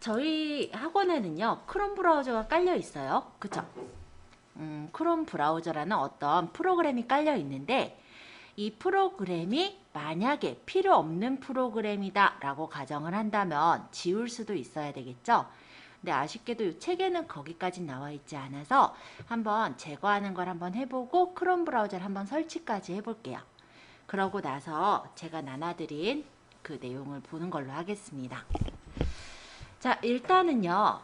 저희 학원에는요, 크롬 브라우저가 깔려 있어요. 그쵸? 크롬 브라우저라는 어떤 프로그램이 깔려 있는데, 이 프로그램이 만약에 필요 없는 프로그램이다 라고 가정을 한다면 지울 수도 있어야 되겠죠. 근데 아쉽게도 이 책에는 거기까지 나와 있지 않아서 한번 제거하는 걸 한번 해보고 크롬 브라우저를 한번 설치까지 해볼게요. 그러고 나서 제가 나눠드린 그 내용을 보는 걸로 하겠습니다. 자, 일단은요,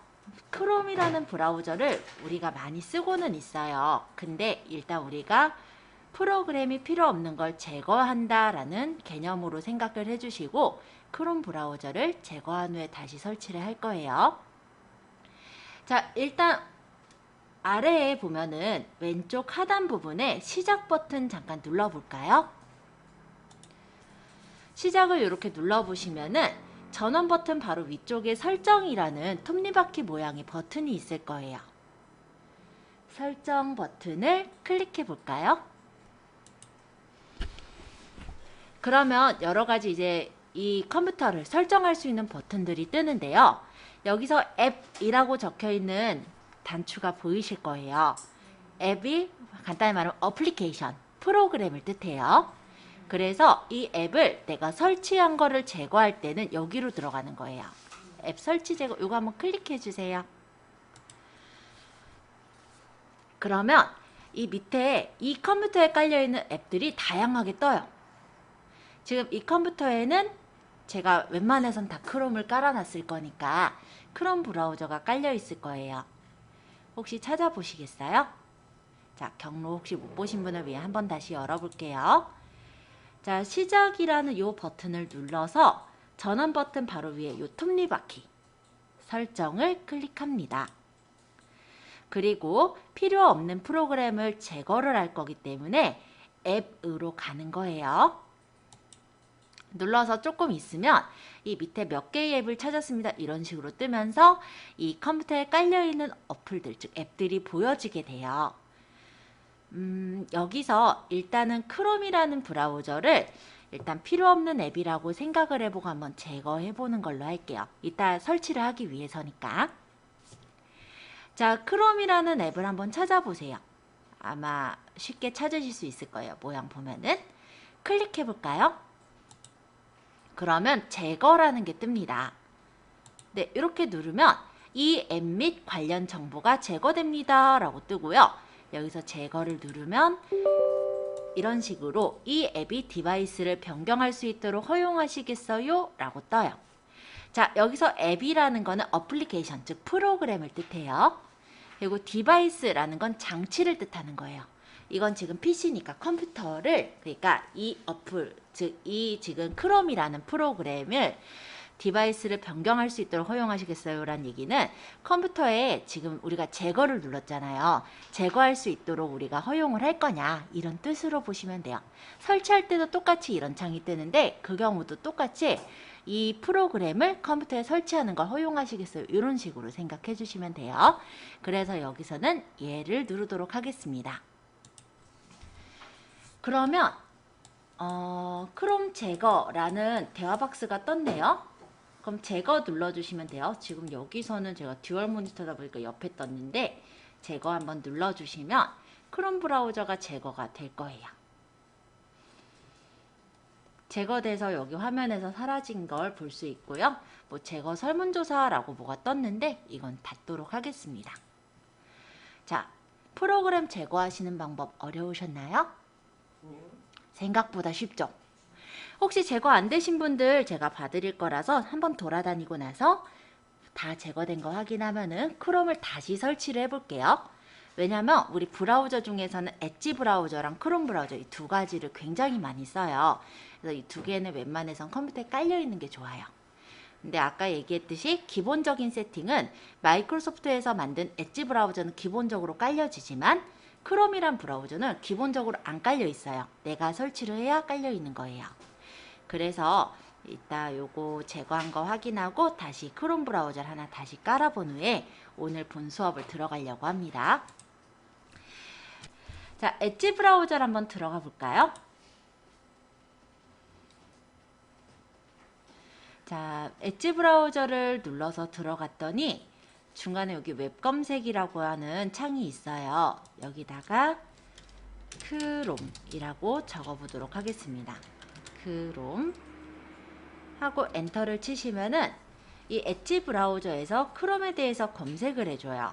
크롬이라는 브라우저를 우리가 많이 쓰고는 있어요. 근데 일단 우리가 프로그램이 필요 없는 걸 제거한다라는 개념으로 생각을 해주시고 크롬 브라우저를 제거한 후에 다시 설치를 할 거예요. 자, 일단 아래에 보면은 왼쪽 하단 부분에 시작 버튼 잠깐 눌러볼까요? 시작을 이렇게 눌러보시면은 전원 버튼 바로 위쪽에 설정이라는 톱니바퀴 모양의 버튼이 있을 거예요. 설정 버튼을 클릭해 볼까요? 그러면 여러 가지 이제 이 컴퓨터를 설정할 수 있는 버튼들이 뜨는데요. 여기서 앱이라고 적혀 있는 단추가 보이실 거예요. 앱이 간단히 말하면 어플리케이션, 프로그램을 뜻해요. 그래서 이 앱을 내가 설치한 거를 제거할 때는 여기로 들어가는 거예요. 앱 설치 제거, 이거 한번 클릭해 주세요. 그러면 이 밑에 이 컴퓨터에 깔려있는 앱들이 다양하게 떠요. 지금 이 컴퓨터에는 제가 웬만해선 다 크롬을 깔아놨을 거니까 크롬 브라우저가 깔려 있을 거예요. 혹시 찾아보시겠어요? 자, 경로 혹시 못 보신 분을 위해 한번 다시 열어볼게요. 자, 시작이라는 이 버튼을 눌러서 전원 버튼 바로 위에 이 톱니바퀴 설정을 클릭합니다. 그리고 필요 없는 프로그램을 제거를 할 거기 때문에 앱으로 가는 거예요. 눌러서 조금 있으면 이 밑에 몇 개의 앱을 찾았습니다. 이런 식으로 뜨면서 이 컴퓨터에 깔려있는 어플들, 즉 앱들이 보여지게 돼요. 여기서 일단은 크롬이라는 브라우저를 일단 필요 없는 앱이라고 생각을 해보고 한번 제거해 보는 걸로 할게요. 이따 설치를 하기 위해서니까. 자, 크롬이라는 앱을 한번 찾아보세요. 아마 쉽게 찾으실 수 있을 거예요. 모양 보면은. 클릭해 볼까요? 그러면 제거라는 게 뜹니다. 네, 이렇게 누르면 이 앱 및 관련 정보가 제거됩니다 라고 뜨고요. 여기서 제거를 누르면 이런 식으로 이 앱이 디바이스를 변경할 수 있도록 허용하시겠어요? 라고 떠요. 자, 여기서 앱이라는 거는 어플리케이션, 즉 프로그램을 뜻해요. 그리고 디바이스라는 건 장치를 뜻하는 거예요. 이건 지금 PC니까 컴퓨터를, 그러니까 이 어플, 즉 이 지금 크롬이라는 프로그램을 디바이스를 변경할 수 있도록 허용하시겠어요? 라는 얘기는 컴퓨터에 지금 우리가 제거를 눌렀잖아요. 제거할 수 있도록 우리가 허용을 할 거냐, 이런 뜻으로 보시면 돼요. 설치할 때도 똑같이 이런 창이 뜨는데 그 경우도 똑같이 이 프로그램을 컴퓨터에 설치하는 걸 허용하시겠어요? 이런 식으로 생각해 주시면 돼요. 그래서 여기서는 얘를 누르도록 하겠습니다. 그러면 크롬 제거라는 대화 박스가 떴네요. 그럼 제거 눌러주시면 돼요. 지금 여기서는 제가 듀얼 모니터다 보니까 옆에 떴는데 제거 한번 눌러주시면 크롬 브라우저가 제거가 될 거예요. 제거돼서 여기 화면에서 사라진 걸 볼 수 있고요. 뭐 제거 설문조사라고 뭐가 떴는데 이건 닫도록 하겠습니다. 자, 프로그램 제거하시는 방법 어려우셨나요? 생각보다 쉽죠? 혹시 제거 안 되신 분들 제가 봐드릴 거라서 한번 돌아다니고 나서 다 제거된 거 확인하면은 크롬을 다시 설치를 해볼게요. 왜냐면 우리 브라우저 중에서는 엣지 브라우저랑 크롬 브라우저 이 두 가지를 굉장히 많이 써요. 그래서 이 두 개는 웬만해선 컴퓨터에 깔려 있는 게 좋아요. 근데 아까 얘기했듯이 기본적인 세팅은 마이크로소프트에서 만든 엣지 브라우저는 기본적으로 깔려지지만 크롬이란 브라우저는 기본적으로 안 깔려 있어요. 내가 설치를 해야 깔려 있는 거예요. 그래서 이따 요거 제거한 거 확인하고 다시 크롬 브라우저를 하나 다시 깔아본 후에 오늘 본 수업을 들어가려고 합니다. 자, 엣지 브라우저를 한번 들어가 볼까요? 자, 엣지 브라우저를 눌러서 들어갔더니 중간에 여기 웹 검색이라고 하는 창이 있어요. 여기다가 크롬이라고 적어보도록 하겠습니다. 크롬 하고 엔터를 치시면은 이 엣지 브라우저에서 크롬에 대해서 검색을 해줘요.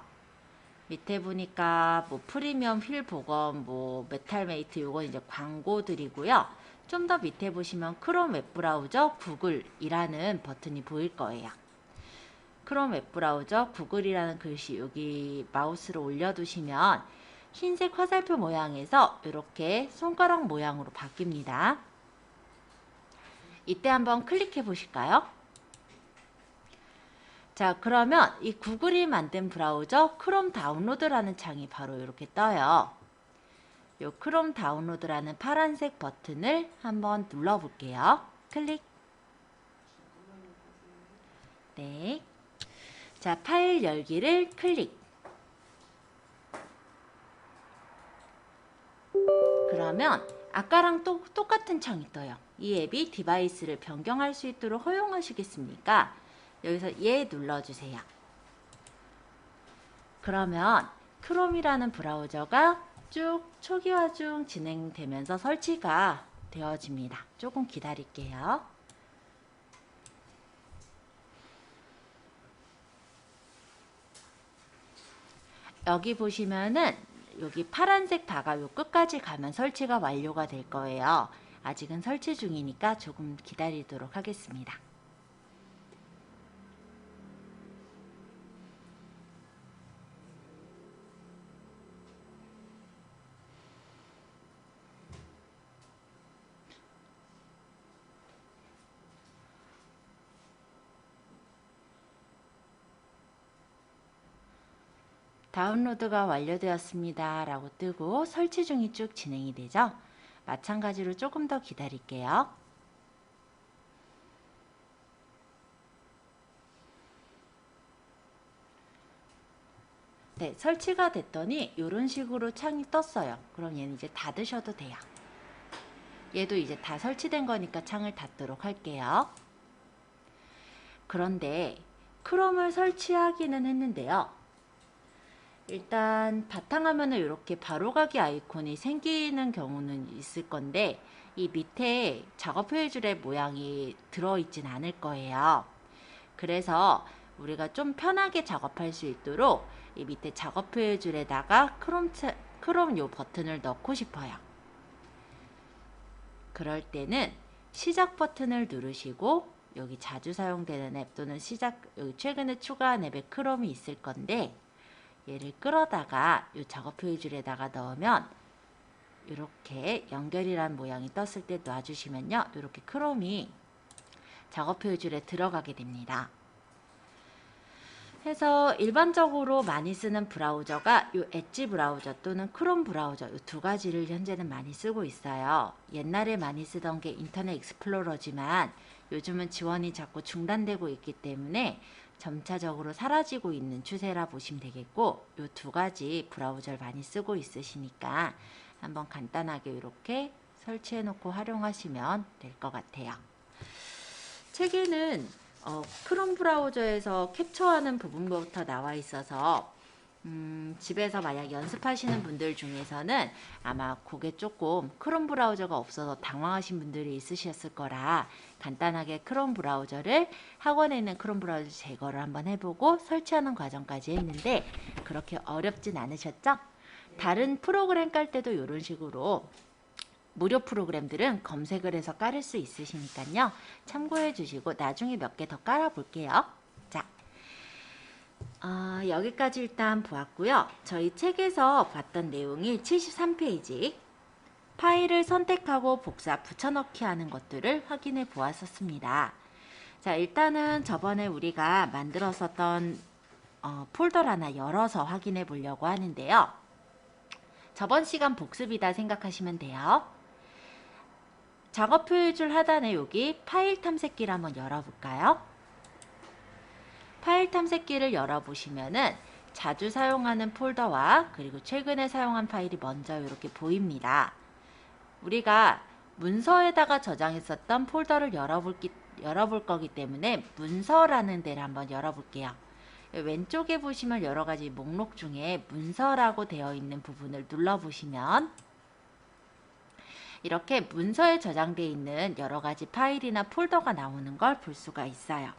밑에 보니까 뭐 프리미엄 휠 복원, 뭐 메탈메이트 요건 이제 광고들이고요. 좀 더 밑에 보시면 크롬 웹브라우저 구글이라는 버튼이 보일 거예요. 크롬 웹브라우저 구글이라는 글씨 여기 마우스로 올려두시면 흰색 화살표 모양에서 이렇게 손가락 모양으로 바뀝니다. 이때 한번 클릭해 보실까요? 자, 그러면 이 구글이 만든 브라우저 크롬 다운로드라는 창이 바로 이렇게 떠요. 이 크롬 다운로드라는 파란색 버튼을 한번 눌러 볼게요. 클릭. 네. 자, 파일 열기를 클릭. 그러면 아까랑 똑같은 창이 떠요. 이 앱이 디바이스를 변경할 수 있도록 허용하시겠습니까? 여기서 예 눌러주세요. 그러면 크롬이라는 브라우저가 쭉 초기화 중 진행되면서 설치가 되어집니다. 조금 기다릴게요. 여기 보시면은 여기 파란색 바가 요 끝까지 가면 설치가 완료가 될 거예요. 아직은 설치 중이니까 조금 기다리도록 하겠습니다. 다운로드가 완료되었습니다 라고 뜨고 설치 중이 쭉 진행이 되죠. 마찬가지로 조금 더 기다릴게요. 네, 설치가 됐더니 이런 식으로 창이 떴어요. 그럼 얘는 이제 닫으셔도 돼요. 얘도 이제 다 설치된 거니까 창을 닫도록 할게요. 그런데 크롬을 설치하기는 했는데요. 일단 바탕화면에 이렇게 바로가기 아이콘이 생기는 경우는 있을 건데 이 밑에 작업 표시줄의 모양이 들어있진 않을 거예요. 그래서 우리가 좀 편하게 작업할 수 있도록 이 밑에 작업 표시줄에다가 크롬 요 버튼을 넣고 싶어요. 그럴 때는 시작 버튼을 누르시고 여기 자주 사용되는 앱 또는 여기 최근에 추가한 앱에 크롬이 있을 건데 얘를 끌어다가 이 작업 표시줄에다가 넣으면 이렇게 연결이란 모양이 떴을 때 놔주시면요. 이렇게 크롬이 작업 표시줄에 들어가게 됩니다. 해서 일반적으로 많이 쓰는 브라우저가 이 엣지 브라우저 또는 크롬 브라우저 이 두 가지를 현재는 많이 쓰고 있어요. 옛날에 많이 쓰던 게 인터넷 익스플로러지만 요즘은 지원이 자꾸 중단되고 있기 때문에 점차적으로 사라지고 있는 추세라 보시면 되겠고 이 두 가지 브라우저를 많이 쓰고 있으시니까 한번 간단하게 이렇게 설치해 놓고 활용하시면 될 것 같아요. 책에는 크롬 브라우저에서 캡처하는 부분부터 나와 있어서 집에서 만약 연습하시는 분들 중에서는 아마 그게 조금 크롬 브라우저가 없어서 당황하신 분들이 있으셨을 거라 간단하게 크롬 브라우저를 학원에 있는 크롬 브라우저 제거를 한번 해보고 설치하는 과정까지 했는데 그렇게 어렵진 않으셨죠? 다른 프로그램 깔 때도 이런 식으로 무료 프로그램들은 검색을 해서 깔을 수 있으시니까요. 참고해 주시고 나중에 몇 개 더 깔아 볼게요. 자, 여기까지 일단 보았고요. 저희 책에서 봤던 내용이 73페이지 파일을 선택하고 복사 붙여넣기 하는 것들을 확인해 보았었습니다. 자, 일단은 저번에 우리가 만들었었던 폴더를 하나 열어서 확인해 보려고 하는데요. 저번 시간 복습이다 생각하시면 돼요. 작업 표시줄 하단에 여기 파일 탐색기를 한번 열어볼까요? 파일 탐색기를 열어보시면은 자주 사용하는 폴더와 그리고 최근에 사용한 파일이 먼저 이렇게 보입니다. 우리가 문서에다가 저장했었던 폴더를 열어볼 거기 때문에 문서라는 데를 한번 열어볼게요. 왼쪽에 보시면 여러 가지 목록 중에 문서라고 되어 있는 부분을 눌러보시면 이렇게 문서에 저장되어 있는 여러 가지 파일이나 폴더가 나오는 걸 볼 수가 있어요.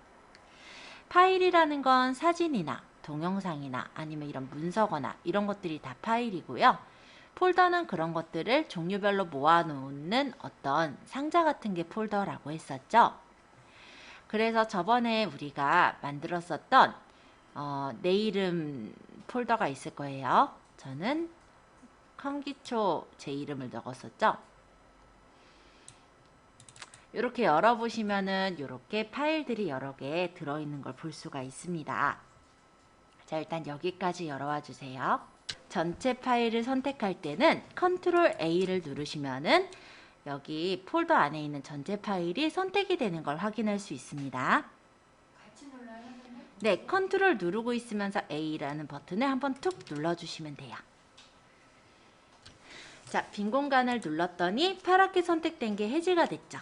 파일이라는 건 사진이나 동영상이나 아니면 이런 문서거나 이런 것들이 다 파일이고요. 폴더는 그런 것들을 종류별로 모아놓는 어떤 상자 같은 게 폴더라고 했었죠. 그래서 저번에 우리가 만들었었던 내 이름 폴더가 있을 거예요. 저는 컨기초 제 이름을 적었었죠. 이렇게 열어보시면은 이렇게 파일들이 여러 개 들어있는 걸 볼 수가 있습니다. 자, 일단 여기까지 열어와 주세요. 전체 파일을 선택할 때는 컨트롤 A를 누르시면은 여기 폴더 안에 있는 전체 파일이 선택이 되는 걸 확인할 수 있습니다. 같이 눌러요? 네, 컨트롤 누르고 있으면서 A라는 버튼을 한번 툭 눌러주시면 돼요. 자, 빈 공간을 눌렀더니 파랗게 선택된 게 해제가 됐죠.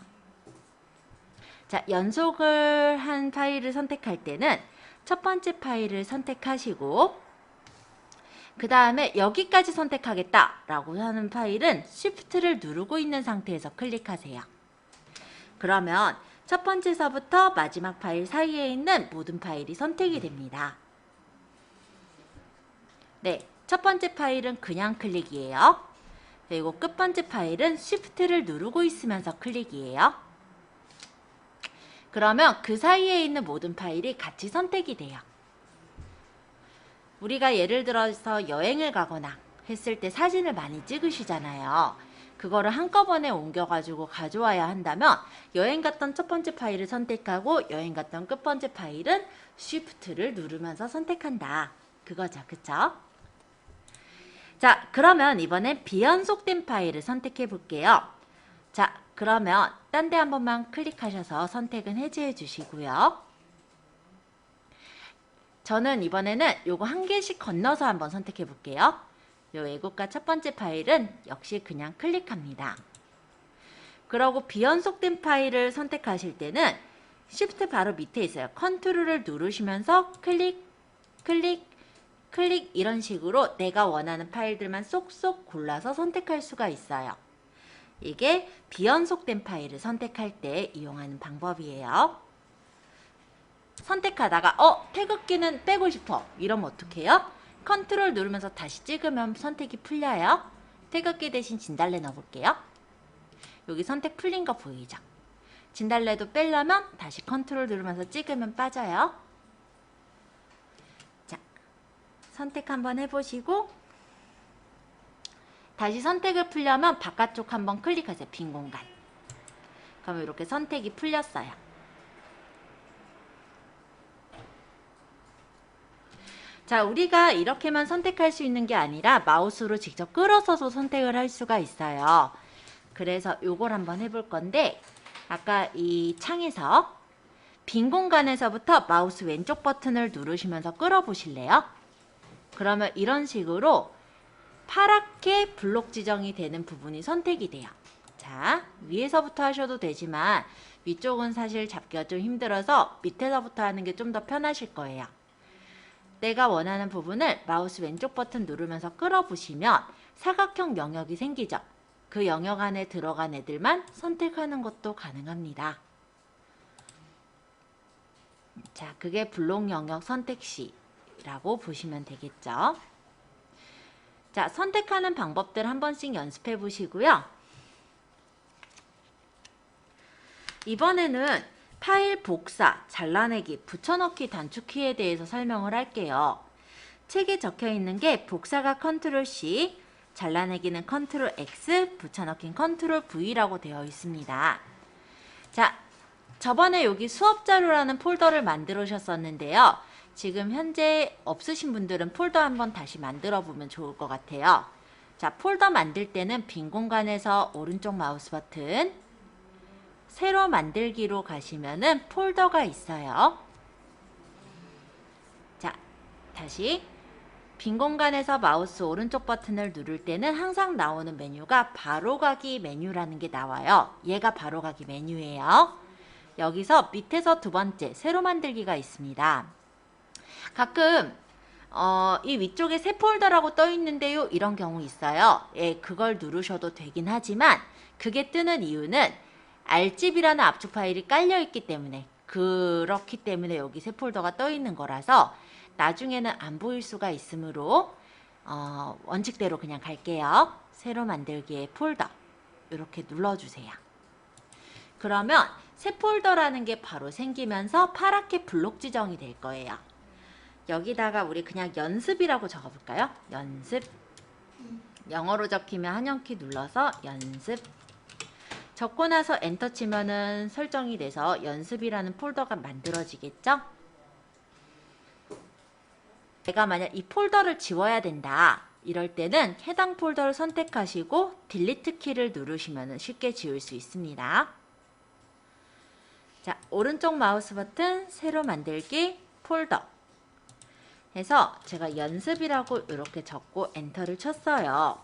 자, 연속을 한 파일을 선택할 때는 첫 번째 파일을 선택하시고 그 다음에 여기까지 선택하겠다 라고 하는 파일은 Shift를 누르고 있는 상태에서 클릭하세요. 그러면 첫 번째서부터 마지막 파일 사이에 있는 모든 파일이 선택이 됩니다. 네, 첫 번째 파일은 그냥 클릭이에요. 그리고 끝 번째 파일은 Shift를 누르고 있으면서 클릭이에요. 그러면 그 사이에 있는 모든 파일이 같이 선택이 돼요. 우리가 예를 들어서 여행을 가거나 했을 때 사진을 많이 찍으시잖아요. 그거를 한꺼번에 옮겨가지고 가져와야 한다면 여행 갔던 첫 번째 파일을 선택하고 여행 갔던 끝 번째 파일은 Shift를 누르면서 선택한다. 그거죠. 그쵸? 자, 그러면 이번엔 비연속된 파일을 선택해 볼게요. 자, 그러면 딴 데 한 번만 클릭하셔서 선택은 해제해 주시고요. 저는 이번에는 요거 한 개씩 건너서 한번 선택해 볼게요. 요 애국가 첫 번째 파일은 역시 그냥 클릭합니다. 그러고 비연속된 파일을 선택하실 때는 Shift 바로 밑에 있어요. 컨트롤을 누르시면서 클릭, 클릭, 클릭 이런 식으로 내가 원하는 파일들만 쏙쏙 골라서 선택할 수가 있어요. 이게 비연속된 파일을 선택할 때 이용하는 방법이에요. 선택하다가 태극기는 빼고 싶어 이러면 어떡해요? 컨트롤 누르면서 다시 찍으면 선택이 풀려요. 태극기 대신 진달래 넣어볼게요. 여기 선택 풀린 거 보이죠? 진달래도 빼려면 다시 컨트롤 누르면서 찍으면 빠져요. 자, 선택 한번 해보시고 다시 선택을 풀려면 바깥쪽 한번 클릭하세요. 빈 공간. 그러면 이렇게 선택이 풀렸어요. 자, 우리가 이렇게만 선택할 수 있는 게 아니라 마우스로 직접 끌어서도 선택을 할 수가 있어요. 그래서 요걸 한번 해볼 건데 아까 이 창에서 빈 공간에서부터 마우스 왼쪽 버튼을 누르시면서 끌어보실래요? 그러면 이런 식으로 파랗게 블록 지정이 되는 부분이 선택이 돼요. 자, 위에서부터 하셔도 되지만 위쪽은 사실 잡기가 좀 힘들어서 밑에서부터 하는 게 좀 더 편하실 거예요. 내가 원하는 부분을 마우스 왼쪽 버튼 누르면서 끌어보시면 사각형 영역이 생기죠. 그 영역 안에 들어간 애들만 선택하는 것도 가능합니다. 자, 그게 블록 영역 선택시라고 보시면 되겠죠. 자, 선택하는 방법들 한 번씩 연습해 보시고요. 이번에는 파일 복사, 잘라내기, 붙여넣기 단축키에 대해서 설명을 할게요. 책에 적혀 있는 게 복사가 컨트롤 C, 잘라내기는 컨트롤 X, 붙여넣기는 컨트롤 V라고 되어 있습니다. 자, 저번에 여기 수업 자료라는 폴더를 만들으셨었는데요. 지금 현재 없으신 분들은 폴더 한번 다시 만들어 보면 좋을 것 같아요. 자, 폴더 만들 때는 빈 공간에서 오른쪽 마우스 버튼 새로 만들기로 가시면은 폴더가 있어요. 자, 다시 빈 공간에서 마우스 오른쪽 버튼을 누를 때는 항상 나오는 메뉴가 바로가기 메뉴라는 게 나와요. 얘가 바로가기 메뉴예요. 여기서 밑에서 두 번째 새로 만들기가 있습니다. 가끔 이 위쪽에 새 폴더라고 떠 있는데요, 이런 경우 있어요. 예, 그걸 누르셔도 되긴 하지만 그게 뜨는 이유는 RGB라는 압축 파일이 깔려 있기 때문에, 그렇기 때문에 여기 새 폴더가 떠 있는 거라서 나중에는 안 보일 수가 있으므로 원칙대로 그냥 갈게요. 새로 만들기의 폴더 이렇게 눌러주세요. 그러면 새 폴더라는 게 바로 생기면서 파랗게 블록 지정이 될 거예요. 여기다가 우리 그냥 연습이라고 적어볼까요? 연습. 영어로 적히면 한영키 눌러서 연습. 적고 나서 엔터 치면은 설정이 돼서 연습이라는 폴더가 만들어지겠죠? 내가 만약 이 폴더를 지워야 된다, 이럴 때는 해당 폴더를 선택하시고 딜리트 키를 누르시면 쉽게 지울 수 있습니다. 자, 오른쪽 마우스 버튼 새로 만들기 폴더 해서 제가 연습이라고 이렇게 적고 엔터를 쳤어요.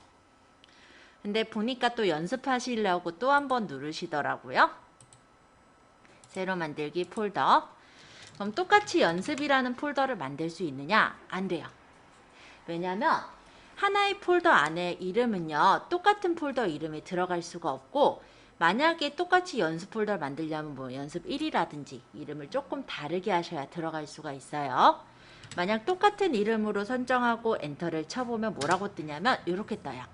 근데 보니까 또 연습하시려고 또 한 번 누르시더라고요. 새로 만들기 폴더. 그럼 똑같이 연습이라는 폴더를 만들 수 있느냐? 안 돼요. 왜냐면 하나의 폴더 안에 이름은요, 똑같은 폴더 이름에 들어갈 수가 없고, 만약에 똑같이 연습 폴더를 만들려면 뭐 연습 1이라든지 이름을 조금 다르게 하셔야 들어갈 수가 있어요. 만약 똑같은 이름으로 선정하고 엔터를 쳐보면 뭐라고 뜨냐면 이렇게 떠요.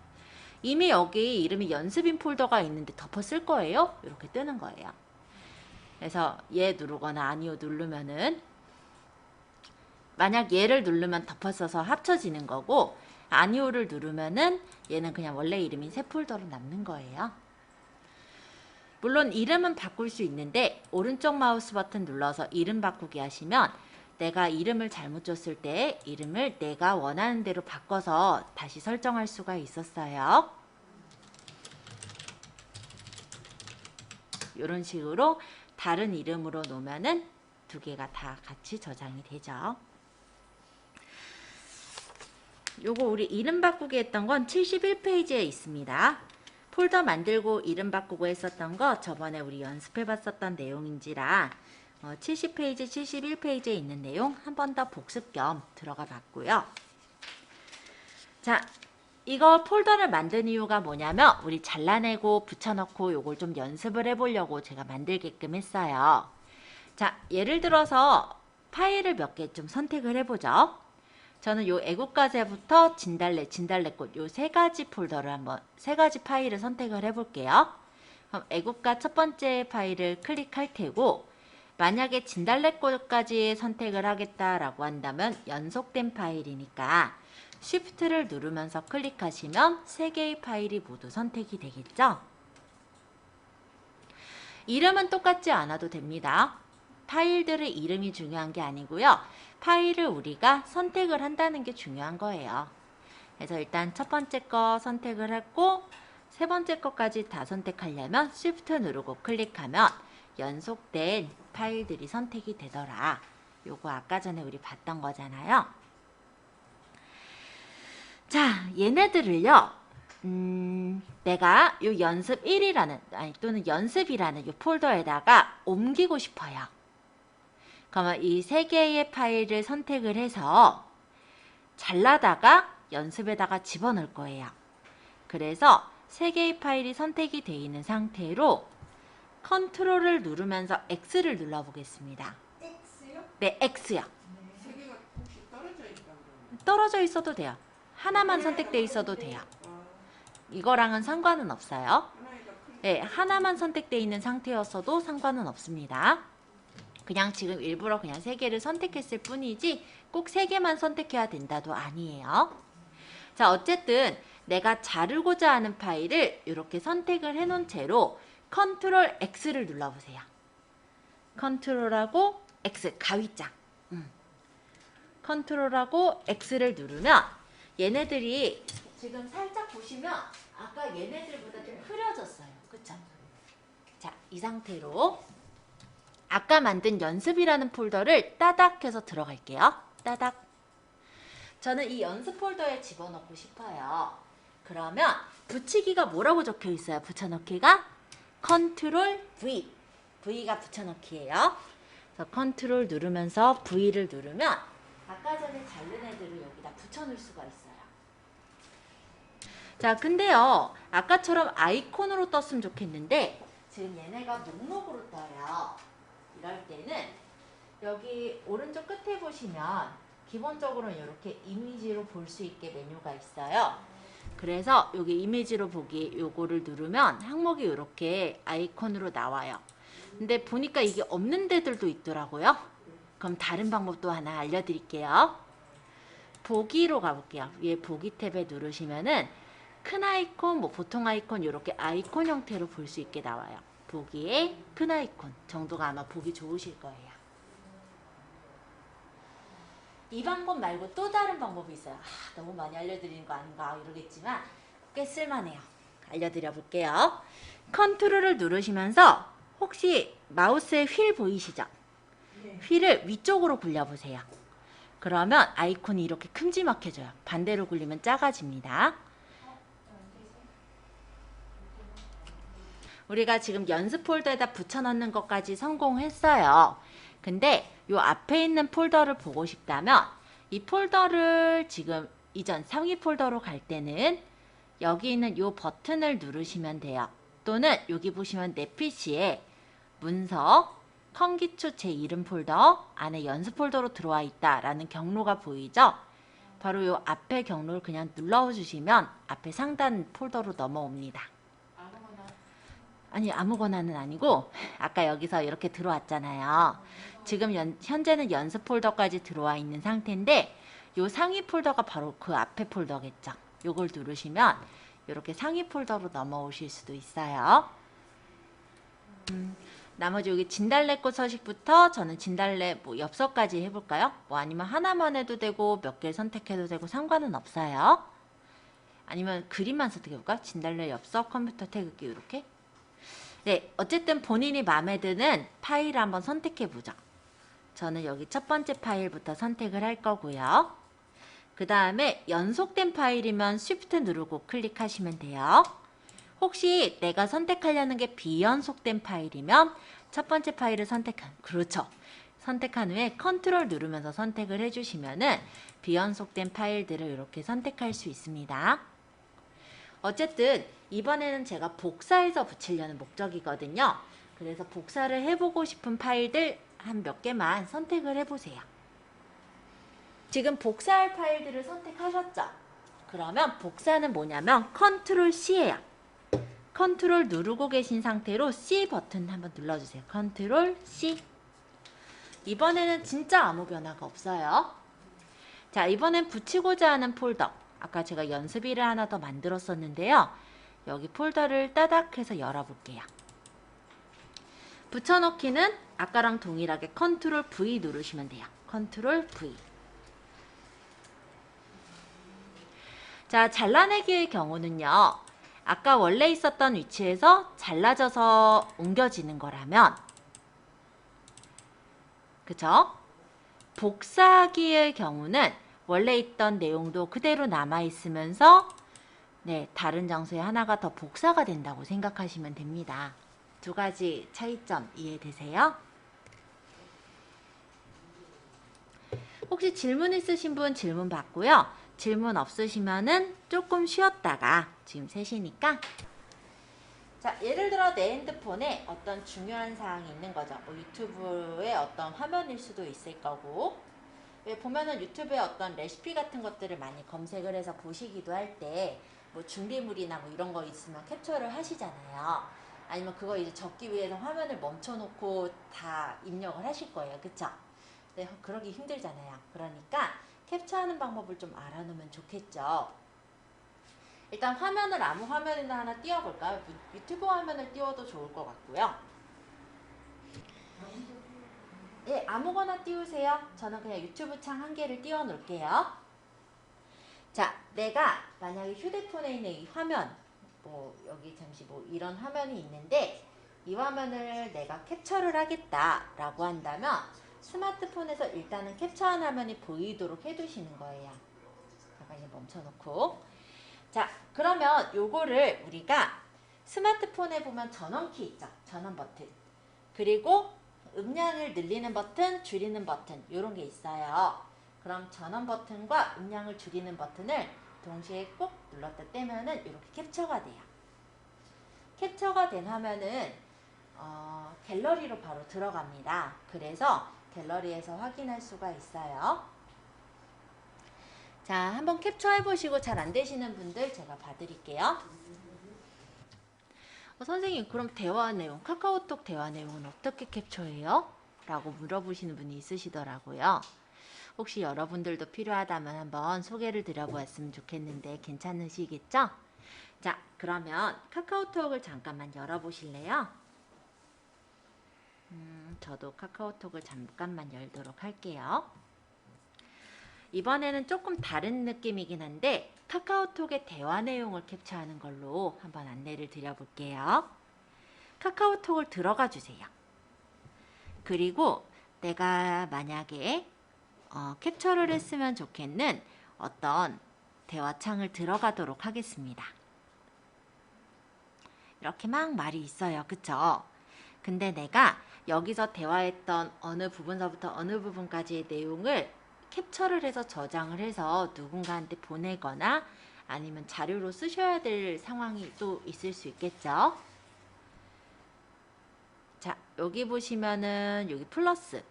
이미 여기 이름이 연습인 폴더가 있는데 덮어 쓸 거예요. 이렇게 뜨는 거예요. 그래서 얘 누르거나 아니요 누르면은, 만약 얘를 누르면 덮어 써서 합쳐지는 거고, 아니오를 누르면은 얘는 그냥 원래 이름인 새 폴더로 남는 거예요. 물론 이름은 바꿀 수 있는데 오른쪽 마우스 버튼 눌러서 이름 바꾸기 하시면 내가 이름을 잘못 줬을 때 이름을 내가 원하는 대로 바꿔서 다시 설정할 수가 있었어요. 이런 식으로 다른 이름으로 놓으면은 두 개가 다 같이 저장이 되죠. 요거 우리 이름 바꾸기 했던 건 71페이지에 있습니다. 폴더 만들고 이름 바꾸고 했었던 거 저번에 우리 연습해 봤었던 내용인지라 70페이지, 71페이지에 있는 내용 한 번 더 복습 겸 들어가 봤고요. 자, 이거 폴더를 만든 이유가 뭐냐면 우리 잘라내고 붙여넣고 요걸 좀 연습을 해보려고 제가 만들게끔 했어요. 자, 예를 들어서 파일을 몇 개 좀 선택을 해보죠. 저는 요 애국가제부터 진달래꽃 요 세 가지 폴더를 세 가지 파일을 선택을 해볼게요. 그럼 애국가 첫 번째 파일을 클릭할 테고, 만약에 진달래꽃까지 선택을 하겠다라고 한다면 연속된 파일이니까 Shift를 누르면서 클릭하시면 세 개의 파일이 모두 선택이 되겠죠? 이름은 똑같지 않아도 됩니다. 파일들의 이름이 중요한 게 아니고요. 파일을 우리가 선택을 한다는 게 중요한 거예요. 그래서 일단 첫 번째 거 선택을 했고 세 번째 거까지 다 선택하려면 Shift 누르고 클릭하면 연속된 파일들이 선택이 되더라. 요거 아까 전에 우리 봤던 거잖아요. 자, 얘네들을요. 내가 요 연습 1이라는 또는 연습이라는 요 폴더에다가 옮기고 싶어요. 그러면 이 세 개의 파일을 선택을 해서 잘라다가 연습에다가 집어넣을 거예요. 그래서 세 개의 파일이 선택이 되어 있는 상태로 컨트롤을 누르면서 X를 눌러보겠습니다. X요? 네, X요. 세 개가 혹시 떨어져 있다고 그러면? 떨어져 있어도 돼요. 하나만 선택되어 있어도 돼요. 이거랑은 상관은 없어요. 네, 하나만 선택되어 있는 상태였어도 상관은 없습니다. 그냥 지금 일부러 그냥 세 개를 선택했을 뿐이지 꼭 세 개만 선택해야 된다도 아니에요. 자, 어쨌든 내가 자르고자 하는 파일을 이렇게 선택을 해놓은 채로 컨트롤 X를 눌러보세요. 컨트롤하고 X, 가위장. 컨트롤하고 X를 누르면 얘네들이 지금 살짝 보시면 아까 얘네들보다 좀 흐려졌어요. 그쵸? 자, 이 상태로 아까 만든 연습이라는 폴더를 따닥 해서 들어갈게요. 따닥. 저는 이 연습 폴더에 집어넣고 싶어요. 그러면 붙이기가 뭐라고 적혀 있어요? 붙여넣기가 컨트롤 V. V가 붙여넣기예요. 그래서 컨트롤 누르면서 V를 누르면 아까 전에 자른 애들을 여기다 붙여놓을 수가 있어요. 자, 근데요, 아까처럼 아이콘으로 떴으면 좋겠는데 지금 얘네가 목록으로 떠요. 이럴 때는 여기 오른쪽 끝에 보시면 기본적으로 이렇게 이미지로 볼 수 있게 메뉴가 있어요. 그래서 여기 이미지로 보기 요거를 누르면 항목이 이렇게 아이콘으로 나와요. 근데 보니까 이게 없는 데들도 있더라고요. 그럼 다른 방법도 하나 알려드릴게요. 보기로 가볼게요. 위에 보기 탭에 누르시면은 큰 아이콘, 뭐 보통 아이콘 이렇게 아이콘 형태로 볼 수 있게 나와요. 보기에 큰 아이콘 정도가 아마 보기 좋으실 거예요. 이 방법 말고 또 다른 방법이 있어요. 너무 많이 알려드리는 거 아닌가 이러겠지만 꽤 쓸만해요. 알려드려 볼게요. 컨트롤을 누르시면서 혹시 마우스의 휠 보이시죠? 네. 휠을 위쪽으로 굴려보세요. 그러면 아이콘이 이렇게 큼지막해져요. 반대로 굴리면 작아집니다. 우리가 지금 연습 폴더에다 붙여넣는 것까지 성공했어요. 근데 요 앞에 있는 폴더를 보고 싶다면 이 폴더를 지금 이전 상위 폴더로 갈 때는 여기 있는 요 버튼을 누르시면 돼요. 또는 여기 보시면 내 PC에 문서, 컨기초 제 이름 폴더 안에 연습 폴더로 들어와 있다라는 경로가 보이죠? 바로 요 앞에 경로를 그냥 눌러주시면 앞에 상단 폴더로 넘어옵니다. 아니 아무거나는 아니고 아까 여기서 이렇게 들어왔잖아요. 지금 현재는 연습 폴더까지 들어와 있는 상태인데 요 상위 폴더가 바로 그 앞에 폴더겠죠. 요걸 누르시면 이렇게 상위 폴더로 넘어오실 수도 있어요. 나머지 여기 진달래꽃 서식부터 저는 진달래 뭐 엽서까지 해볼까요? 뭐 아니면 하나만 해도 되고 몇 개를 선택해도 되고 상관은 없어요. 아니면 그림만 선택해볼까? 진달래 엽서 컴퓨터 태극기 이렇게. 네, 어쨌든 본인이 마음에 드는 파일을 한번 선택해보죠. 저는 여기 첫 번째 파일부터 선택을 할 거고요. 그 다음에 연속된 파일이면 Shift 누르고 클릭하시면 돼요. 혹시 내가 선택하려는 게 비연속된 파일이면 첫 번째 파일을 그렇죠. 선택한 후에 컨트롤 누르면서 선택을 해주시면은 비연속된 파일들을 이렇게 선택할 수 있습니다. 어쨌든 이번에는 제가 복사해서 붙이려는 목적이거든요. 그래서 복사를 해보고 싶은 파일들 한 몇 개만 선택을 해보세요. 지금 복사할 파일들을 선택하셨죠? 그러면 복사는 뭐냐면 컨트롤 C예요. 컨트롤 누르고 계신 상태로 C 버튼 한번 눌러주세요. 컨트롤 C. 이번에는 진짜 아무 변화가 없어요. 자, 이번엔 붙이고자 하는 폴더. 아까 제가 연습일을 하나 더 만들었었는데요. 여기 폴더를 따닥 해서 열어볼게요. 붙여넣기는 아까랑 동일하게 컨트롤 V 누르시면 돼요. 컨트롤 V. 자, 잘라내기의 경우는요. 아까 원래 있었던 위치에서 잘라져서 옮겨지는 거라면 그쵸? 복사하기의 경우는 원래 있던 내용도 그대로 남아있으면서 네, 다른 장소에 하나가 더 복사가 된다고 생각하시면 됩니다. 두 가지 차이점 이해되세요? 혹시 질문 있으신 분 질문 받고요. 질문 없으시면은 조금 쉬었다가 지금 3시니까 자, 예를 들어 내 핸드폰에 어떤 중요한 사항이 있는 거죠. 뭐 유튜브의 어떤 화면일 수도 있을 거고 왜 보면은 유튜브에 어떤 레시피 같은 것들을 많이 검색을 해서 보시기도 할 때 뭐 준비물이나 뭐 이런 거 있으면 캡처를 하시잖아요. 아니면 그거 이제 적기 위해서 화면을 멈춰놓고 다 입력을 하실 거예요. 그쵸? 네, 그러기 힘들잖아요. 그러니까 캡처하는 방법을 좀 알아놓으면 좋겠죠. 일단 화면을 아무 화면이나 하나 띄워볼까요? 유튜브 화면을 띄워도 좋을 것 같고요. 예, 아무거나 띄우세요. 저는 그냥 유튜브 창 한 개를 띄워 놓을게요. 자, 내가 만약에 휴대폰에 있는 이 화면, 뭐 여기 잠시 뭐 이런 화면이 있는데 이 화면을 내가 캡처를 하겠다라고 한다면 스마트폰에서 일단은 캡처한 화면이 보이도록 해두시는 거예요. 잠깐 이제 멈춰놓고. 자, 그러면 요거를 우리가 스마트폰에 보면 전원키 있죠? 전원 버튼. 그리고 음량을 늘리는 버튼, 줄이는 버튼 이런 게 있어요. 그럼 전원 버튼과 음량을 줄이는 버튼을 동시에 꼭 눌렀다 떼면은 이렇게 캡처가 돼요. 캡처가 된 화면은 갤러리로 바로 들어갑니다. 그래서 갤러리에서 확인할 수가 있어요. 자, 한번 캡처해 보시고 잘 안 되시는 분들 제가 봐드릴게요. 선생님, 그럼 대화 내용, 카카오톡 대화 내용은 어떻게 캡처해요? 라고 물어보시는 분이 있으시더라고요. 혹시 여러분들도 필요하다면 한번 소개를 드려보았으면 좋겠는데 괜찮으시겠죠? 자, 그러면 카카오톡을 잠깐만 열어보실래요? 저도 카카오톡을 잠깐만 열도록 할게요. 이번에는 조금 다른 느낌이긴 한데 카카오톡의 대화 내용을 캡처하는 걸로 한번 안내를 드려볼게요. 카카오톡을 들어가 주세요. 그리고 내가 만약에 캡처를 했으면 좋겠는 어떤 대화창을 들어가도록 하겠습니다. 이렇게 막 말이 있어요. 그쵸? 근데 내가 여기서 대화했던 어느 부분서부터 어느 부분까지의 내용을 캡처를 해서 저장을 해서 누군가한테 보내거나 아니면 자료로 쓰셔야 될 상황이 또 있을 수 있겠죠. 자, 여기 보시면은 여기 플러스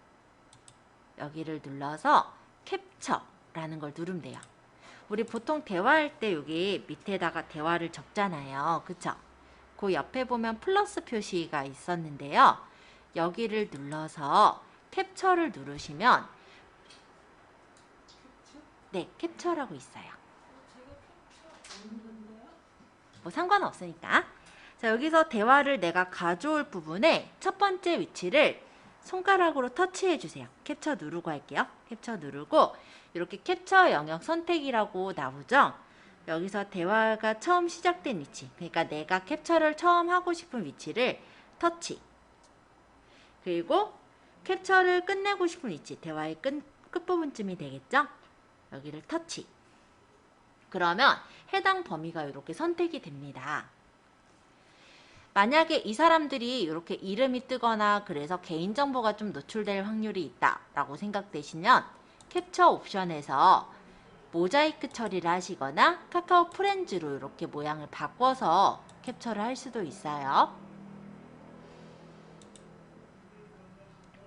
여기를 눌러서 캡처라는 걸 누르면 돼요. 우리 보통 대화할 때 여기 밑에다가 대화를 적잖아요. 그쵸? 그 옆에 보면 플러스 표시가 있었는데요. 여기를 눌러서 캡처를 누르시면 네, 캡처라고 있어요. 뭐 상관없으니까. 자, 여기서 대화를 내가 가져올 부분에 첫 번째 위치를 손가락으로 터치해 주세요. 캡처 누르고 할게요. 캡처 누르고 이렇게 캡처 영역 선택이라고 나오죠. 여기서 대화가 처음 시작된 위치, 그러니까 내가 캡처를 처음 하고 싶은 위치를 터치. 그리고 캡처를 끝내고 싶은 위치, 대화의 끝부분쯤이 되겠죠? 여기를 터치. 그러면 해당 범위가 이렇게 선택이 됩니다. 만약에 이 사람들이 이렇게 이름이 뜨거나 그래서 개인정보가 좀 노출될 확률이 있다라고 생각되시면 캡처 옵션에서 모자이크 처리를 하시거나 카카오 프렌즈로 이렇게 모양을 바꿔서 캡처를 할 수도 있어요.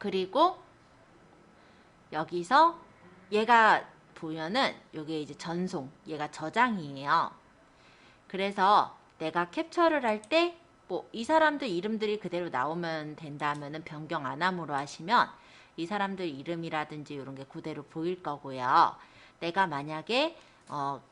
그리고 여기서 얘가 보면은 이게 이제 전송, 얘가 저장이에요. 그래서 내가 캡처를 할 때 뭐 이 사람들 이름들이 그대로 나오면 된다면은 변경 안 함으로 하시면 이 사람들 이름이라든지 이런 게 그대로 보일 거고요. 내가 만약에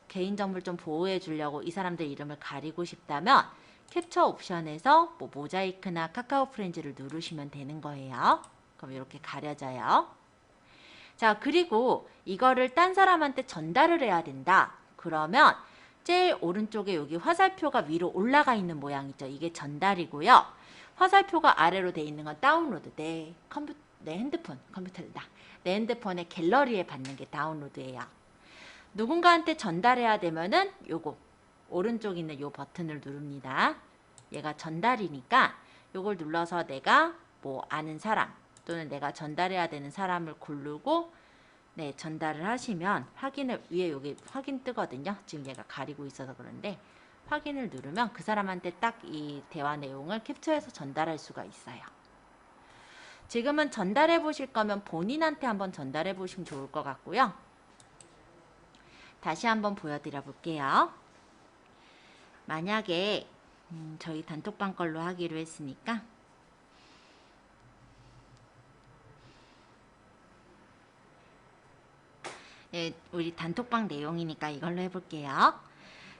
개인정보를 좀 보호해 주려고 이 사람들 이름을 가리고 싶다면 캡처 옵션에서 뭐 모자이크나 카카오 프렌즈를 누르시면 되는 거예요. 그럼 이렇게 가려져요. 자, 그리고 이거를 딴 사람한테 전달을 해야 된다. 그러면 제일 오른쪽에 여기 화살표가 위로 올라가 있는 모양이죠. 이게 전달이고요. 화살표가 아래로 돼 있는 건 다운로드. 내 핸드폰, 컴퓨터다. 내 핸드폰의 갤러리에 받는 게 다운로드예요. 누군가한테 전달해야 되면은 요거 오른쪽에 있는 요 버튼을 누릅니다. 얘가 전달이니까 요걸 눌러서 내가 뭐 아는 사람 또는 내가 전달해야 되는 사람을 고르고 네, 전달을 하시면 확인을 위에 여기 확인 뜨거든요. 지금 얘가 가리고 있어서 그런데 확인을 누르면 그 사람한테 딱 이 대화 내용을 캡처해서 전달할 수가 있어요. 지금은 전달해 보실 거면 본인한테 한번 전달해 보시면 좋을 것 같고요. 다시 한번 보여드려 볼게요. 만약에 저희 단톡방 걸로 하기로 했으니까 네, 우리 단톡방 내용이니까 이걸로 해볼게요.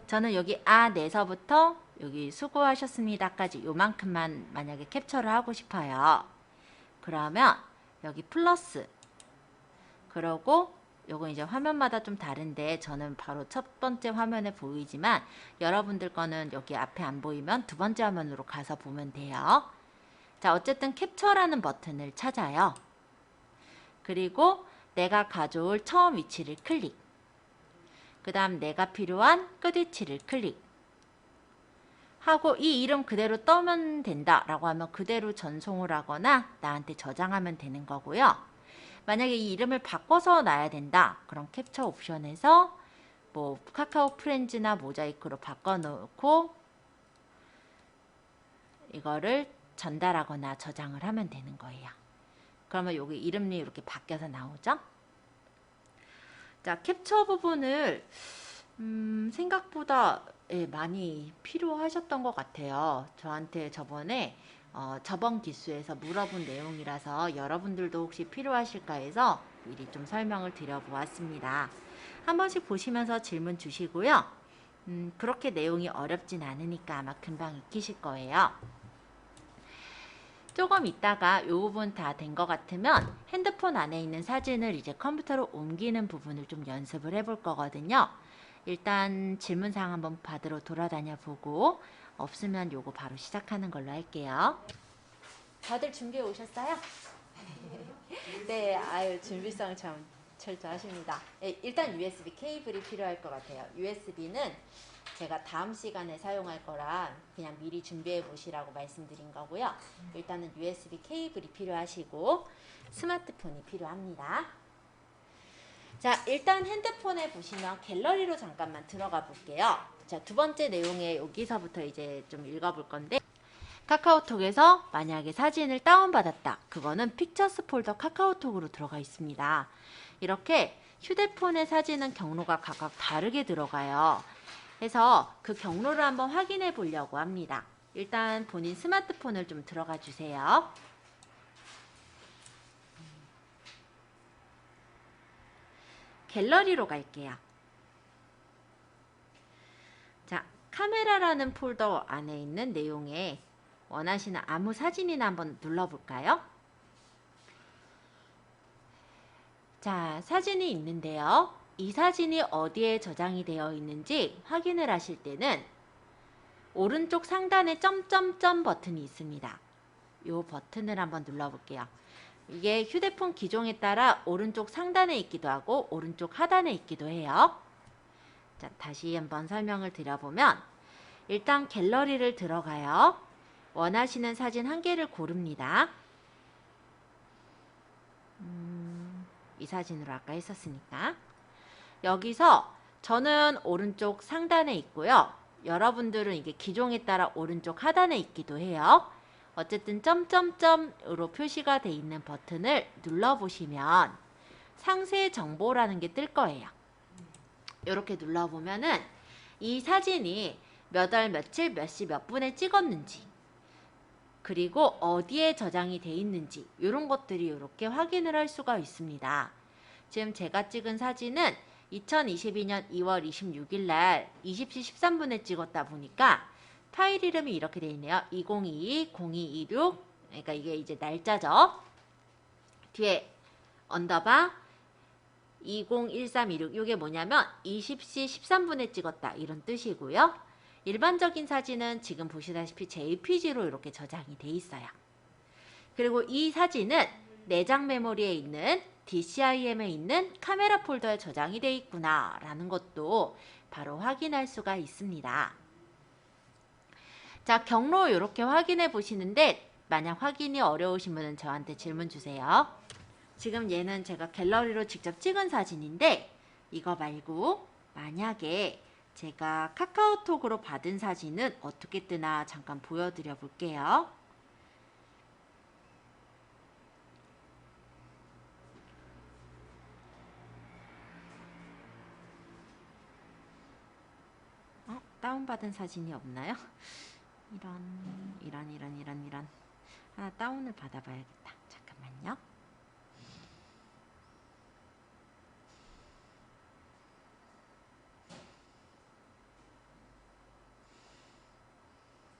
저는 여기 내서부터 여기 수고하셨습니다까지 요만큼만 만약에 캡처를 하고 싶어요. 그러면 여기 플러스 그러고 요거 이제 화면마다 좀 다른데 저는 바로 첫 번째 화면에 보이지만 여러분들 거는 여기 앞에 안 보이면 두 번째 화면으로 가서 보면 돼요. 자, 어쨌든 캡처라는 버튼을 찾아요. 그리고 내가 가져올 처음 위치를 클릭. 그 다음 내가 필요한 끝 위치를 클릭. 하고 이 이름 그대로 떠면 된다라고 하면 그대로 전송을 하거나 나한테 저장하면 되는 거고요. 만약에 이 이름을 바꿔서 놔야 된다. 그럼 캡처 옵션에서 뭐 카카오 프렌즈나 모자이크로 바꿔놓고 이거를 전달하거나 저장을 하면 되는 거예요. 그러면 여기 이름이 이렇게 바뀌어서 나오죠. 자, 캡처 부분을 생각보다 많이 필요하셨던 것 같아요. 저한테 저번에 저번 기수에서 물어본 내용이라서 여러분들도 혹시 필요하실까 해서 미리 좀 설명을 드려보았습니다. 한 번씩 보시면서 질문 주시고요. 그렇게 내용이 어렵진 않으니까 아마 금방 익히실 거예요. 조금 있다가 이 부분 다 된 것 같으면 핸드폰 안에 있는 사진을 이제 컴퓨터로 옮기는 부분을 좀 연습을 해볼 거거든요. 일단 질문사항 한번 받으러 돌아다녀 보고 없으면 요거 바로 시작하는 걸로 할게요. 다들 준비해 오셨어요? 네, 아유 준비성 참 철저하십니다. 일단 USB 케이블이 필요할 것 같아요. USB는 제가 다음 시간에 사용할 거라 그냥 미리 준비해 보시라고 말씀드린 거고요. 일단은 USB 케이블이 필요하시고 스마트폰이 필요합니다. 자, 일단 핸드폰에 보시면 갤러리로 잠깐만 들어가 볼게요. 자, 두 번째 내용에 여기서부터 이제 좀 읽어볼 건데 카카오톡에서 만약에 사진을 다운받았다. 그거는 픽처스 폴더 카카오톡으로 들어가 있습니다. 이렇게 휴대폰의 사진은 경로가 각각 다르게 들어가요. 그래서 그 경로를 한번 확인해 보려고 합니다. 일단 본인 스마트폰을 좀 들어가 주세요. 갤러리로 갈게요. 자, 카메라라는 폴더 안에 있는 내용에 원하시는 아무 사진이나 한번 눌러볼까요? 자, 사진이 있는데요. 이 사진이 어디에 저장이 되어 있는지 확인을 하실 때는 오른쪽 상단에 점점점 버튼이 있습니다. 이 버튼을 한번 눌러볼게요. 이게 휴대폰 기종에 따라 오른쪽 상단에 있기도 하고 오른쪽 하단에 있기도 해요. 자, 다시 한번 설명을 드려보면 일단 갤러리를 들어가요. 원하시는 사진 한 개를 고릅니다. 이 사진으로 아까 했었으니까 여기서 저는 오른쪽 상단에 있고요. 여러분들은 이게 기종에 따라 오른쪽 하단에 있기도 해요. 어쨌든 점점점으로 표시가 돼 있는 버튼을 눌러보시면 상세 정보라는 게 뜰 거예요. 이렇게 눌러보면은 이 사진이 몇 월 며칠 몇 시 몇 분에 찍었는지 그리고 어디에 저장이 돼 있는지 이런 것들이 이렇게 확인을 할 수가 있습니다. 지금 제가 찍은 사진은 2022년 2월 26일 날 20시 13분에 찍었다 보니까 파일 이름이 이렇게 되어 있네요. 2022-0226 그러니까 이게 이제 날짜죠. 뒤에 언더바 201326 이게 뭐냐면 20시 13분에 찍었다 이런 뜻이고요. 일반적인 사진은 지금 보시다시피 JPG로 이렇게 저장이 돼 있어요. 그리고 이 사진은 내장 메모리에 있는 DCIM에 있는 카메라 폴더에 저장이 돼 있구나 라는 것도 바로 확인할 수가 있습니다. 자, 경로 이렇게 확인해 보시는데 만약 확인이 어려우신 분은 저한테 질문 주세요. 지금 얘는 제가 갤러리로 직접 찍은 사진인데 이거 말고 만약에 제가 카카오톡으로 받은 사진은 어떻게 뜨나 잠깐 보여드려 볼게요. 다운받은 사진이 없나요? 이런 하나 다운을 받아봐야겠다. 잠깐만요.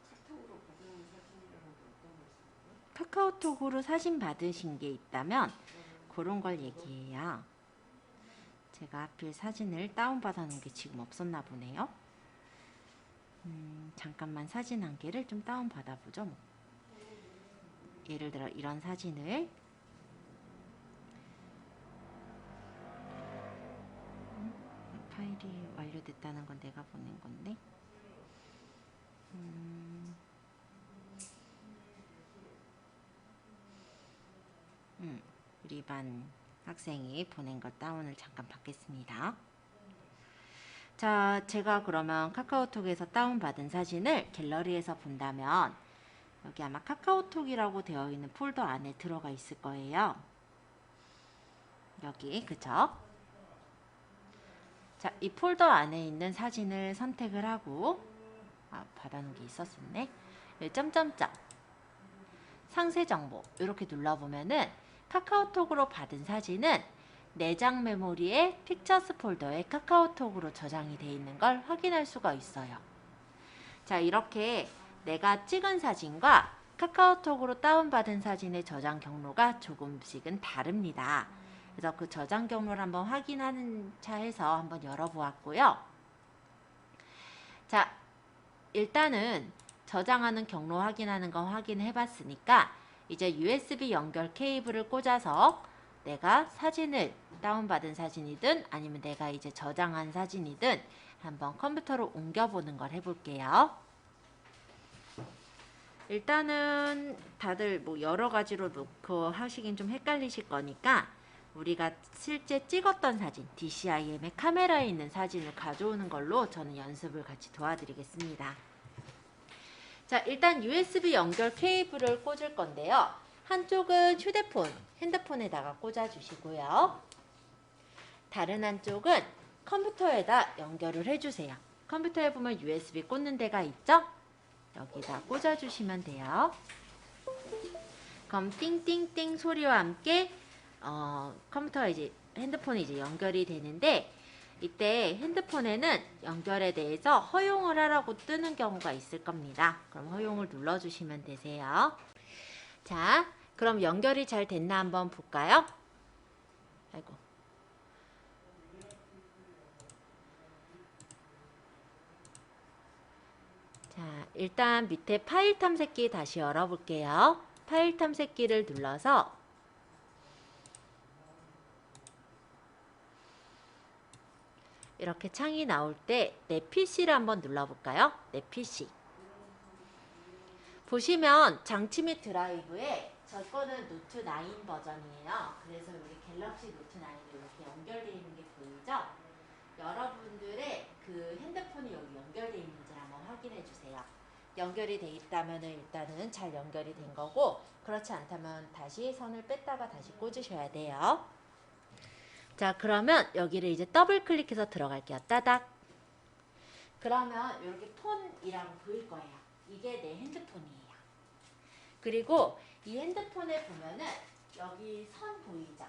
카톡으로 받은 사진이라는 게 어떤 말씀이에요? 카카오톡으로 사진 받으신 게 있다면 그런 걸 얘기해요. 제가 하필 사진을 다운받아 놓은 게 지금 없었나 보네요. 잠깐만 사진 한 개를 좀 다운받아 보죠. 뭐. 예를 들어 이런 사진을 파일이 완료됐다는 건 내가 보낸 건데 우리 반 학생이 보낸 거 다운을 잠깐 받겠습니다. 자, 제가 그러면 카카오톡에서 다운받은 사진을 갤러리에서 본다면 여기 아마 카카오톡이라고 되어 있는 폴더 안에 들어가 있을 거예요. 여기, 그쵸? 자, 이 폴더 안에 있는 사진을 선택을 하고 받아놓은 게 있었었네. 여기 점점점 상세 정보 이렇게 눌러보면은 카카오톡으로 받은 사진은 내장 메모리의 픽처스 폴더에 카카오톡으로 저장이 되어 있는 걸 확인할 수가 있어요. 자, 이렇게 내가 찍은 사진과 카카오톡으로 다운받은 사진의 저장 경로가 조금씩은 다릅니다. 그래서 그 저장 경로를 한번 확인하는 차에서 한번 열어보았고요. 자, 일단은 저장하는 경로 확인하는 거 확인해 봤으니까 이제 USB 연결 케이블을 꽂아서 내가 사진을 다운받은 사진이든 아니면 내가 이제 저장한 사진이든 한번 컴퓨터로 옮겨보는 걸 해볼게요. 일단은 다들 뭐 여러 가지로 놓고 하시긴 좀 헷갈리실 거니까 우리가 실제 찍었던 사진, DCIM의 카메라에 있는 사진을 가져오는 걸로 저는 연습을 같이 도와드리겠습니다. 자, 일단 USB 연결 케이블을 꽂을 건데요. 한쪽은 휴대폰, 핸드폰에다가 꽂아주시고요. 다른 한쪽은 컴퓨터에다 연결을 해주세요. 컴퓨터에 보면 USB 꽂는 데가 있죠? 여기다 꽂아주시면 돼요. 그럼 띵띵띵 소리와 함께 컴퓨터가 이제 핸드폰이 이제 연결이 되는데 이때 핸드폰에는 연결에 대해서 허용을 하라고 뜨는 경우가 있을 겁니다. 그럼 허용을 눌러주시면 되세요. 자, 그럼 연결이 잘 됐나 한번 볼까요? 아이고. 자, 일단 밑에 파일 탐색기 다시 열어볼게요. 파일 탐색기를 눌러서 이렇게 창이 나올 때 내 PC를 한번 눌러볼까요? 내 PC. 보시면 장치 및 드라이브에 저 거는 노트 9 버전이에요. 그래서 우리 갤럭시 노트 9이 이렇게 연결되어 있는 게 보이죠? 여러분들의 그 핸드폰이 여기 연결되어 있는지 한번 확인해 주세요. 연결이 되어 있다면 일단은 잘 연결이 된 거고 그렇지 않다면 다시 선을 뺐다가 다시 꽂으셔야 돼요. 자, 그러면 여기를 이제 더블 클릭해서 들어갈게요. 따닥. 그러면 이렇게 폰이라고 보일 거예요. 이게 내 핸드폰이에요. 그리고 이 핸드폰에 보면은 여기 선 보이죠?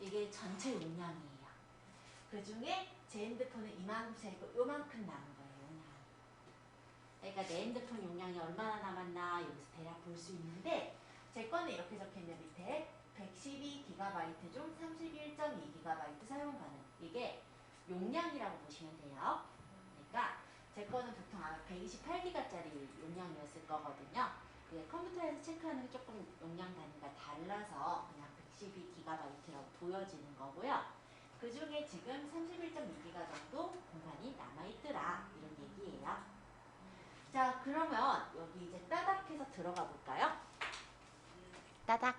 이게 전체 용량이에요. 그 중에 제 핸드폰은 이만큼 차이고 요만큼 남은 거예요. 용량. 그러니까 내 핸드폰 용량이 얼마나 남았나 여기서 대략 볼 수 있는데 제 거는 이렇게 적혀있는 밑에 112GB 중 31.2GB 사용 가능. 이게 용량이라고 보시면 돼요. 그러니까 제 거는 보통 아마 128GB짜리 용량이었을 거거든요. 컴퓨터에서 체크하는 게 조금 용량 단위가 달라서 그냥 112GB라고 보여지는 거고요. 그 중에 지금 31.2GB 정도 공간이 남아있더라. 이런 얘기예요. 자, 그러면 여기 이제 따닥 해서 들어가 볼까요? 따닥.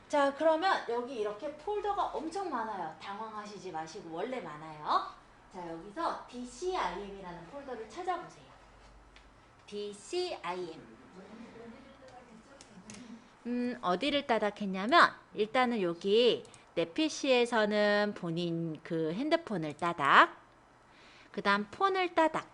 자, 그러면 여기 이렇게 폴더가 엄청 많아요. 당황하시지 마시고 원래 많아요. 자, 여기서 DCIM이라는 폴더를 찾아보세요. DCIM. 어디를 따닥했냐면 일단은 여기 내 PC에서는 본인 그 핸드폰을 따닥, 그 다음 폰을 따닥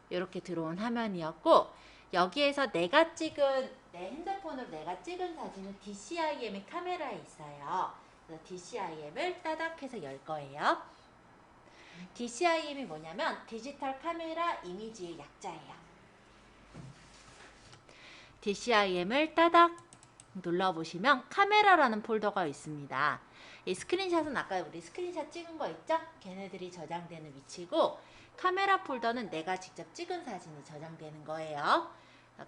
이렇게 들어온 화면이었고 여기에서 내가 찍은 내 핸드폰으로 내가 찍은 사진은 DCIM의 카메라에 있어요. 그래서 DCIM을 따닥해서 열 거예요. DCIM이 뭐냐면 디지털 카메라 이미지의 약자예요. DCIM을 따닥 눌러보시면 카메라라는 폴더가 있습니다. 이 스크린샷은 아까 우리 스크린샷 찍은 거 있죠? 걔네들이 저장되는 위치고 카메라 폴더는 내가 직접 찍은 사진이 저장되는 거예요.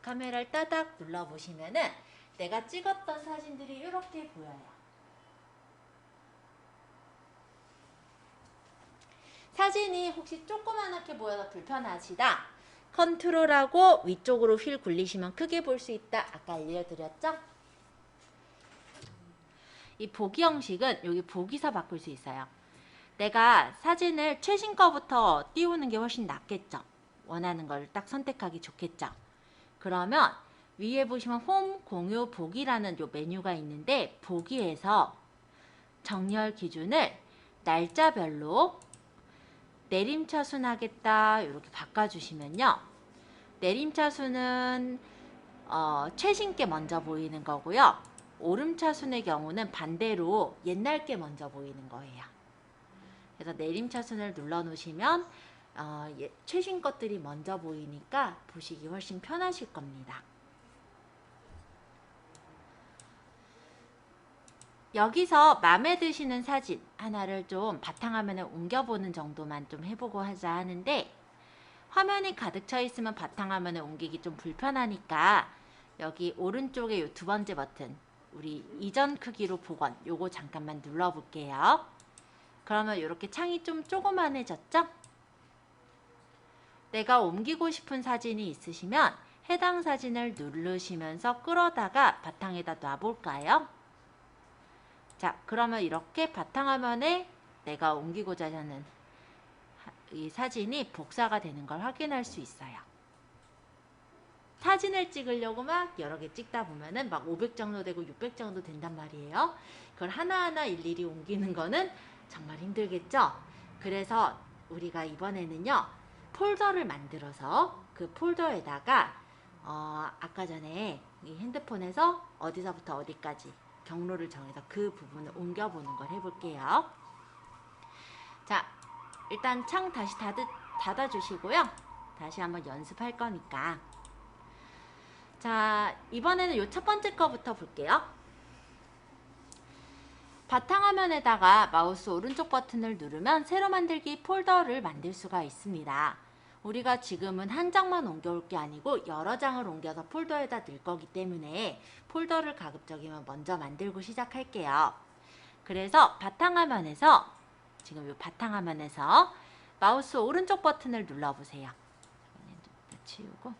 카메라를 따닥 눌러보시면은 내가 찍었던 사진들이 이렇게 보여요. 사진이 혹시 조그맣게 보여서 불편하시다. 컨트롤하고 위쪽으로 휠 굴리시면 크게 볼 수 있다. 아까 알려드렸죠? 이 보기 형식은 여기 보기서 바꿀 수 있어요. 내가 사진을 최신 거부터 띄우는 게 훨씬 낫겠죠. 원하는 걸 딱 선택하기 좋겠죠. 그러면 위에 보시면 홈, 공유, 보기라는 요 메뉴가 있는데 보기에서 정렬 기준을 날짜별로 내림차순 하겠다 이렇게 바꿔주시면요. 내림차순은 최신 게 먼저 보이는 거고요. 오름차순의 경우는 반대로 옛날 게 먼저 보이는 거예요. 그래서 내림차순을 눌러 놓으시면 최신 것들이 먼저 보이니까 보시기 훨씬 편하실 겁니다. 여기서 마음에 드시는 사진 하나를 좀 바탕화면에 옮겨보는 정도만 좀 해보고 하자 하는데, 화면이 가득 차 있으면 바탕화면에 옮기기 좀 불편하니까 여기 오른쪽에 이 두 번째 버튼, 우리 이전 크기로 복원, 요거 잠깐만 눌러볼게요. 그러면 이렇게 창이 좀 조그만해졌죠? 내가 옮기고 싶은 사진이 있으시면 해당 사진을 누르시면서 끌어다가 바탕에다 놔볼까요? 자, 그러면 이렇게 바탕화면에 내가 옮기고자 하는 이 사진이 복사가 되는 걸 확인할 수 있어요. 사진을 찍으려고 막 여러 개 찍다 보면은 막 500 정도 되고 600 정도 된단 말이에요. 그걸 하나하나 일일이 옮기는 거는 정말 힘들겠죠? 그래서 우리가 이번에는요, 폴더를 만들어서 그 폴더에다가 아까 전에 이 핸드폰에서 어디서부터 어디까지 경로를 정해서 그 부분을 옮겨보는 걸 해볼게요. 자, 일단 창 다시 닫아주시고요. 다시 한번 연습할 거니까. 자, 이번에는 요 첫 번째 거부터 볼게요. 바탕화면에다가 마우스 오른쪽 버튼을 누르면 새로 만들기 폴더를 만들 수가 있습니다. 우리가 지금은 한 장만 옮겨올 게 아니고 여러 장을 옮겨서 폴더에다 넣을 거기 때문에 폴더를 가급적이면 먼저 만들고 시작할게요. 그래서 바탕화면에서, 지금 이 바탕화면에서 마우스 오른쪽 버튼을 눌러보세요. 좀 치우고.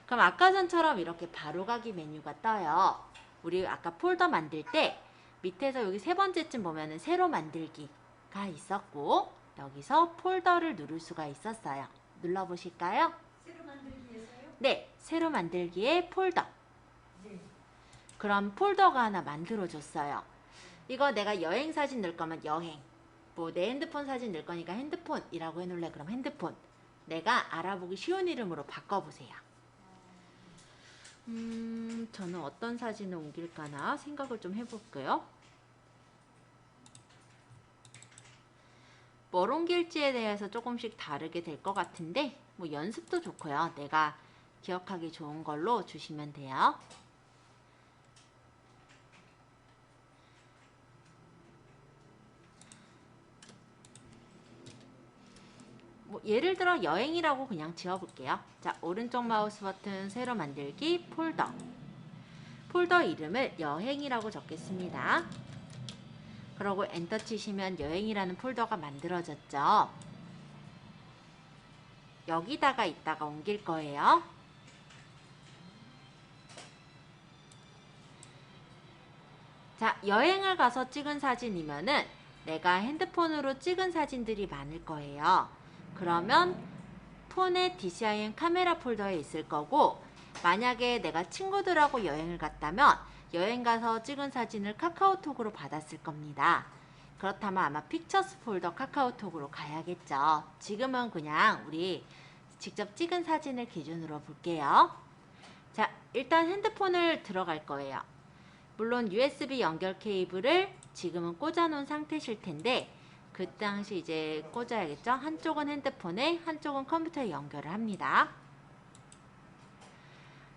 그럼 아까 전처럼 이렇게 바로가기 메뉴가 떠요. 우리 아까 폴더 만들 때 밑에서 여기 세 번째쯤 보면은 새로 만들기가 있었고, 여기서 폴더를 누를 수가 있었어요. 눌러보실까요? 새로 만들기에서요? 네, 새로 만들기에 폴더. 네. 그럼 폴더가 하나 만들어줬어요. 이거 내가 여행 사진 넣을 거면 여행, 뭐 내 핸드폰 사진 넣을 거니까 핸드폰이라고 해놓을래? 그럼 핸드폰. 내가 알아보기 쉬운 이름으로 바꿔보세요. 저는 어떤 사진을 옮길까나 생각을 좀 해볼게요. 뭘 옮길지에 대해서 조금씩 다르게 될 것 같은데, 뭐 연습도 좋고요. 내가 기억하기 좋은 걸로 주시면 돼요. 뭐 예를 들어 여행이라고 그냥 지워볼게요. 자, 오른쪽 마우스 버튼 새로 만들기 폴더. 폴더 이름을 여행이라고 적겠습니다. 그러고 엔터 치시면 여행이라는 폴더가 만들어졌죠. 여기다가 이따가 옮길 거예요. 자, 여행을 가서 찍은 사진이면은 내가 핸드폰으로 찍은 사진들이 많을 거예요. 그러면 폰의 DCIM 카메라 폴더에 있을 거고, 만약에 내가 친구들하고 여행을 갔다면 여행 가서 찍은 사진을 카카오톡으로 받았을 겁니다. 그렇다면 아마 픽처스 폴더 카카오톡으로 가야겠죠. 지금은 그냥 우리 직접 찍은 사진을 기준으로 볼게요. 자, 일단 핸드폰을 들어갈 거예요. 물론 USB 연결 케이블을 지금은 꽂아놓은 상태실 텐데, 그 당시 이제 꽂아야겠죠. 한쪽은 핸드폰에, 한쪽은 컴퓨터에 연결을 합니다.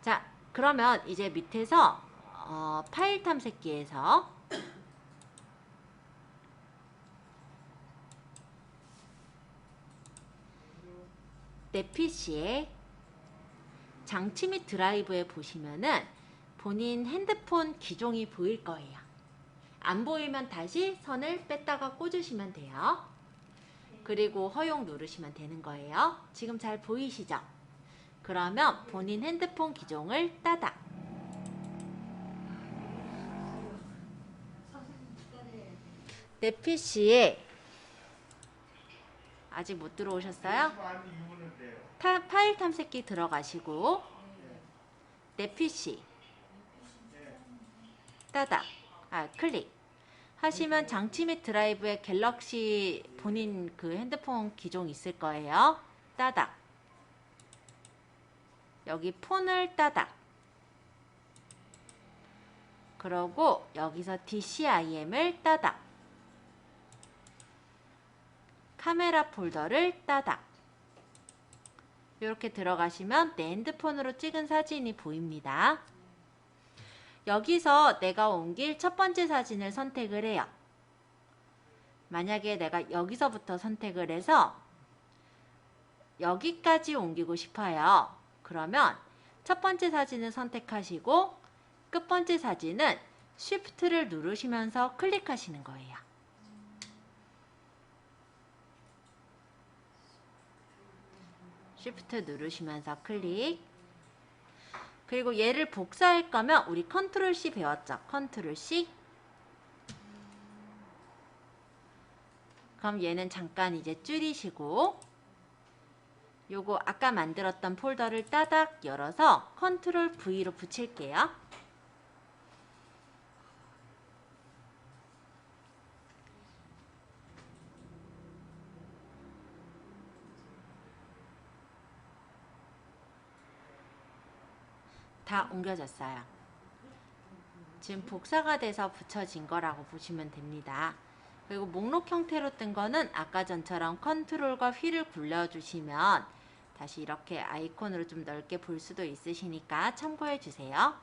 자, 그러면 이제 밑에서 파일 탐색기에서 내 PC에 장치 및 드라이브에 보시면은 본인 핸드폰 기종이 보일 거예요. 안 보이면 다시 선을 뺐다가 꽂으시면 돼요. 그리고 허용 누르시면 되는 거예요. 지금 잘 보이시죠? 그러면 본인 핸드폰 기종을 따닥. 내 PC에 아직 못 들어오셨어요? 파일 탐색기 들어가시고 내 PC 따닥 클릭 하시면 장치 및 드라이브에 갤럭시 본인 그 핸드폰 기종 있을 거예요. 따닥 여기 폰을 따닥 그러고 여기서 DCIM을 따닥 카메라 폴더를 따닥 이렇게 들어가시면 내 핸드폰으로 찍은 사진이 보입니다. 여기서 내가 옮길 첫 번째 사진을 선택을 해요. 만약에 내가 여기서부터 선택을 해서 여기까지 옮기고 싶어요. 그러면 첫 번째 사진을 선택하시고 끝 번째 사진은 Shift를 누르시면서 클릭하시는 거예요. Shift 누르시면서 클릭. 그리고 얘를 복사할 거면 우리 컨트롤 C 배웠죠? 컨트롤 C. 그럼 얘는 잠깐 이제 줄이시고 요거 아까 만들었던 폴더를 따닥 열어서 컨트롤 V로 붙일게요. 다 옮겨졌어요. 지금 복사가 돼서 붙여진 거라고 보시면 됩니다. 그리고 목록 형태로 뜬 거는 아까 전처럼 컨트롤과 휠을 굴려주시면 다시 이렇게 아이콘으로 좀 넓게 볼 수도 있으시니까 참고해 주세요.